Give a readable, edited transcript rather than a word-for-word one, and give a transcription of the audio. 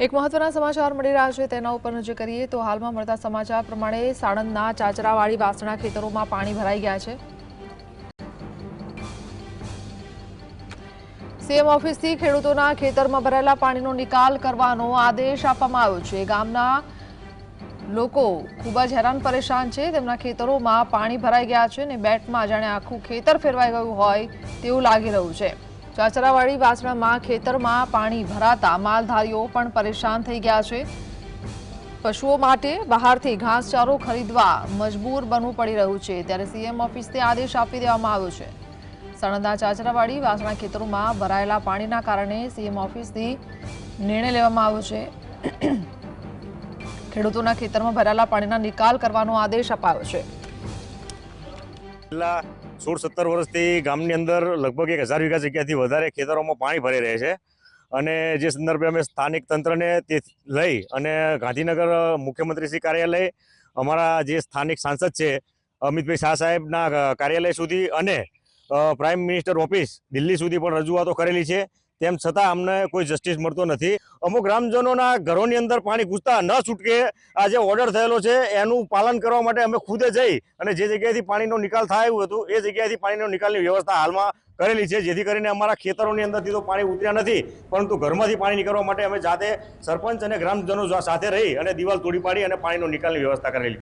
એક મહત્વના સમાચાર મળી રહ્યા છે તેના ઉપર નજર કરીએ તો હાલમાં મળતા સમાચાર પ્રમાણે સાણંદના ચાચરાવાડી વાસણા ખેતરોમાં પાણી ભરાઈ ગયા છે। સીએમ ઓફિસથી ખેડૂતોના ખેતરમાં ભરાયેલા પાણીનો નિકાલ કરવાનો આદેશ આપવામાં આવ્યો છે। ગામના લોકો ખૂબ જ હેરાન પરેશાન છે। તેમના ખેતરોમાં પાણી ભરાઈ ગયા છે અને બેટમાં જાણે આખું ખેતર ફેરવાઈ ગયું હોય તેવું લાગી રહ્યું છે। ચાચરાવાડી વાસણામાં ખેતરમાં પાણી ભરાતા માલધારીઓ પણ પરેશાન થઈ ગયા છે। પશુઓ માટે બહારથી ઘાસચારો ખરીદવા મજબૂર બનવું પડી રહ્યું છે। ત્યારે સીએમ ઓફિસથી આદેશ આપી દેવામાં આવ્યો છે। સાણંદના ચાચરાવાડી વાસણા ખેતરોમાં ભરાયેલા પાણીના કારણે સીએમ ઓફિસથી નિર્ણય લેવામાં આવ્યો છે। ખેડૂતોના ખેતરમાં ભરાયેલા પાણીના નિકાલ કરવાનો આદેશ અપાયો છે। છેલ્લા 16-17 વર્ષથી ગામની અંદર લગભગ 1000 વીઘા જગ્યાથી વધારે ખેતરોમાં પાણી ભરાઈ રહે છે અને જે સંદર્ભે અમે સ્થાનિક તંત્રને તે લઈ અને ગાંધીનગર મુખ્યમંત્રીશ્રી કાર્યાલય, અમારા જે સ્થાનિક સાંસદ છે અમિતભાઈ શાહ સાહેબના કાર્યાલય સુધી અને પ્રાઇમ મિનિસ્ટર ઓફિસ દિલ્હી સુધી પણ રજૂઆતો કરેલી છે। તેમ છતાં અમને કોઈ જસ્ટિસ મળતો નથી। અમુક ગ્રામજનોના ઘરોની અંદર પાણી ઘૂસતા ન છૂટકે આ જે ઓર્ડર થયેલો છે એનું પાલન કરવા માટે અમે ખુદે જઈ અને જે જગ્યાએથી પાણીનો નિકાલ થાય એવું હતું એ જગ્યાએથી પાણીનો નિકાલની વ્યવસ્થા હાલમાં કરેલી છે, જેથી કરીને અમારા ખેતરોની અંદરથી તો પાણી ઉતર્યા નથી, પરંતુ ઘરમાંથી પાણી નીકળવા માટે અમે જાતે સરપંચ અને ગ્રામજનો સાથે રહી અને દિવાલ તોડી પાડી અને પાણીનો નિકાલની વ્યવસ્થા કરેલી।